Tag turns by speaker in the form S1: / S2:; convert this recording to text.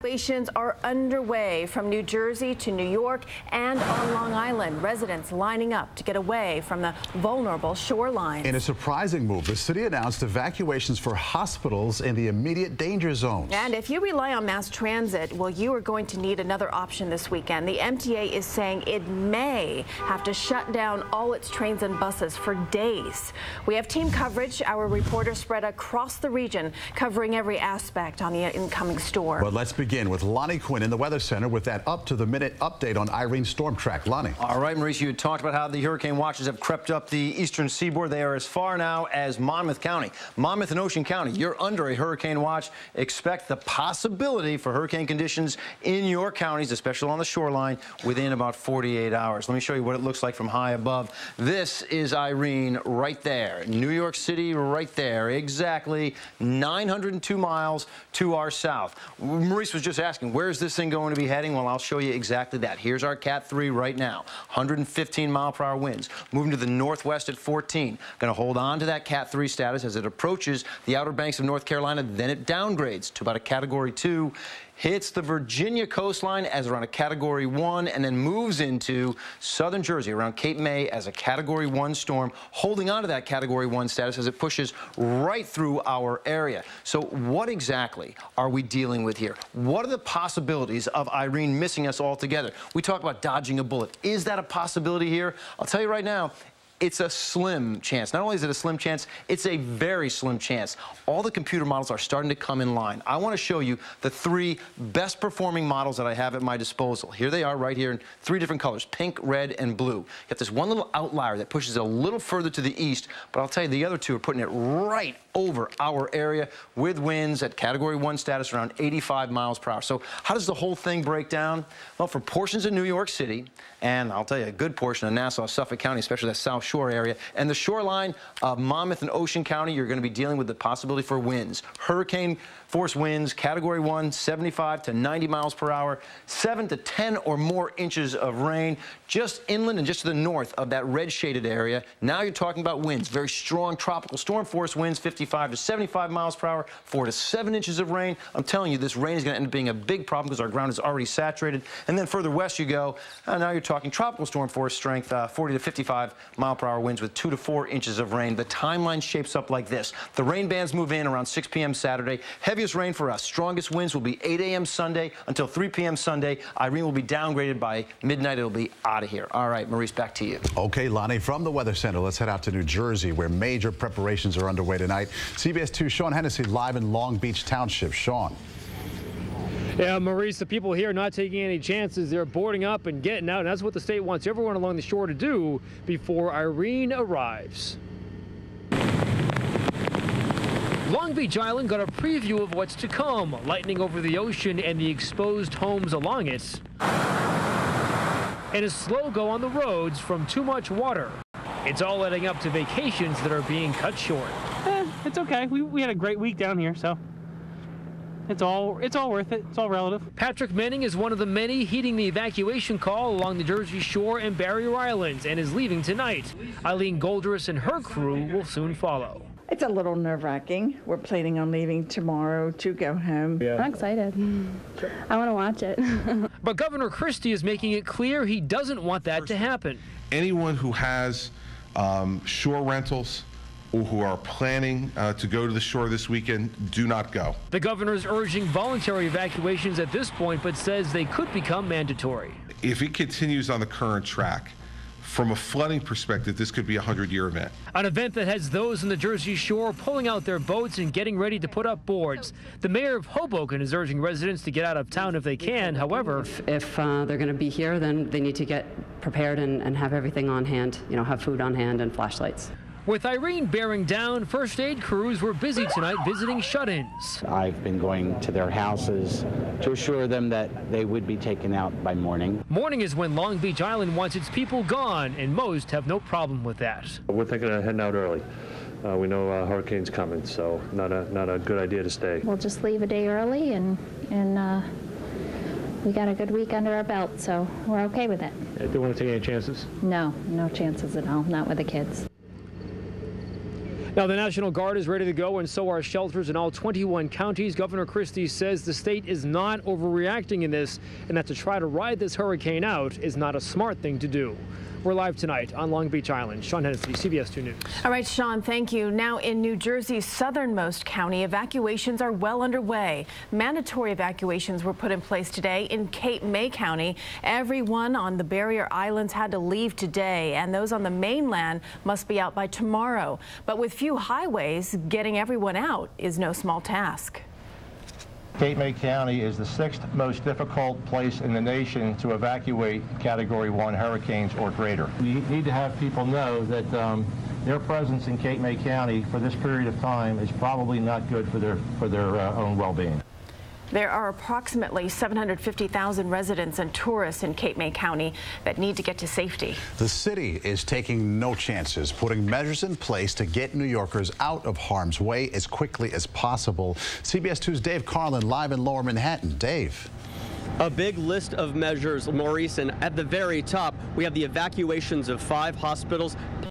S1: Evacuations are underway from New Jersey to New York and on Long Island. Residents lining up to get away from the vulnerable shorelines. In
S2: a surprising move, the city announced evacuations for hospitals in the immediate danger zones.
S1: And if you rely on mass transit, well, you are going to need another option this weekend. The MTA is saying it may have to shut down all its trains and buses for days. We have team coverage. Our reporters spread across the region, covering every aspect on the incoming storm.
S2: But let's begin with Lonnie Quinn in the Weather Center with that up-to-the-minute update on Irene's storm track. Lonnie.
S3: All right, Maurice, you had talked about how the hurricane watches have crept up the eastern seaboard. They are as far now as Monmouth County. Monmouth and Ocean County, you're under a hurricane watch. Expect the possibility for hurricane conditions in your counties, especially on the shoreline, within about 48 hours. Let me show you what it looks like from high above. This is Irene right there. New York City right there. Exactly 902 miles to our south. Maurice was just asking, where's this thing going to be heading? Well, I'll show you exactly that. Here's our Cat 3 right now. 115-mile-per-hour winds. Moving to the northwest at 14. Going to hold on to that Cat 3 status as it approaches the Outer Banks of North Carolina. Then it downgrades to about a Category 2. Hits the Virginia coastline as around a Category 1 and then moves into southern Jersey around Cape May as a Category 1 storm, holding on to that Category 1 status as it pushes right through our area. So what exactly are we dealing with here? What are the possibilities of Irene missing us altogether? We talk about dodging a bullet. Is that a possibility here? I'll tell you right now, it's a slim chance. Not only is it a slim chance, it's a very slim chance. All the computer models are starting to come in line. I want to show you the 3 best performing models that I have at my disposal. Here they are right here in 3 different colors, pink, red, and blue. You have this one little outlier that pushes it a little further to the east, but I'll tell you the other 2 are putting it right over our area with winds at Category 1 status around 85 miles per hour. So how does the whole thing break down? Well, for portions of New York City, and I'll tell you a good portion of Nassau, Suffolk County, especially that South Shore area, and the shoreline of Monmouth and Ocean County, you're going to be dealing with the possibility for winds. Hurricane force winds, Category 1, 75 to 90 miles per hour, 7 to 10 or more inches of rain, just inland and just to the north of that red shaded area. Now you're talking about winds, very strong tropical storm force winds, 55 to 75 miles per hour, 4 to 7 inches of rain. I'm telling you, this rain is going to end up being a big problem because our ground is already saturated. And then further west you go, now you're talking tropical storm force strength, 40 to 55 mile per hour winds with 2 to 4 inches of rain. The timeline shapes up like this. The rain bands move in around 6 p.m. Saturday. Heaviest rain for us. Strongest winds will be 8 a.m. Sunday until 3 p.m. Sunday. Irene will be downgraded by midnight. It'll be out of here. All right, Maurice, back to you.
S2: Okay, Lonnie, from the Weather Center, let's head out to New Jersey, where major preparations are underway tonight. CBS 2's Sean Hennessy live in Long Beach Township. Sean.
S4: Yeah, Maurice, the people here are not taking any chances. They're boarding up and getting out, and that's what the state wants everyone along the shore to do before Irene arrives. Long Beach Island got a preview of what's to come. Lightning over the ocean and the exposed homes along it. And a slow go on the roads from too much water. It's all adding up to vacations that are being cut short.
S5: It's okay. We had a great week down here, so it's all worth it. It's all relative.
S4: Patrick Manning is one of the many heeding the evacuation call along the Jersey Shore and Barrier Islands and is leaving tonight. Eileen Golderis and her crew will soon follow.
S6: It's a little nerve-wracking. We're planning on leaving tomorrow to go home.
S7: Yeah. I'm excited. I want to watch it.
S4: But Governor Christie is making it clear he doesn't want that to happen.
S8: Anyone who has shore rentals or who are planning to go to the shore this weekend, do not go.
S4: The governor is urging voluntary evacuations at this point, but says they could become mandatory.
S8: If it continues on the current track, from a flooding perspective, this could be a 100-year event.
S4: An event that has those in the Jersey Shore pulling out their boats and getting ready to put up boards. The mayor of Hoboken is urging residents to get out of town if they can. However,
S9: if they're going to be here, then they need to get prepared and have everything on hand, have food on hand and flashlights.
S4: With Irene bearing down, first aid crews were busy tonight visiting shut-ins.
S10: I've been going to their houses to assure them that they would be taken out by morning.
S4: Morning is when Long Beach Island wants its people gone, and most have no problem with that.
S11: We're thinking of heading out early. We know a hurricane's coming, so not a good idea to stay.
S12: We'll just leave a day early, and we got a good week under our belt, so we're okay with it.
S11: Do you want to take any chances?
S12: No chances at all, not with the kids.
S4: Now, the National Guard is ready to go, and so are shelters in all 21 counties. Governor Christie says the state is not overreacting in this, and that to try to ride this hurricane out is not a smart thing to do. We're live tonight on Long Beach Island. Sean Hennessy, CBS 2 News.
S1: All right, Sean, thank you. Now, in New Jersey's southernmost county, evacuations are well underway. Mandatory evacuations were put in place today in Cape May County. Everyone on the barrier islands had to leave today, and those on the mainland must be out by tomorrow. But with few highways, getting everyone out is no small task.
S13: Cape May County is the 6th most difficult place in the nation to evacuate Category 1 hurricanes or greater. We need to have people know that their presence in Cape May County for this period of time is probably not good for their own well-being.
S1: There are approximately 750,000 residents and tourists in Cape May County that need to get to safety.
S2: The city is taking no chances, putting measures in place to get New Yorkers out of harm's way as quickly as possible. CBS 2's Dave Carlin live in Lower Manhattan. Dave.
S14: A big list of measures, Maurice, and at the very top, we have the evacuations of 5 hospitals.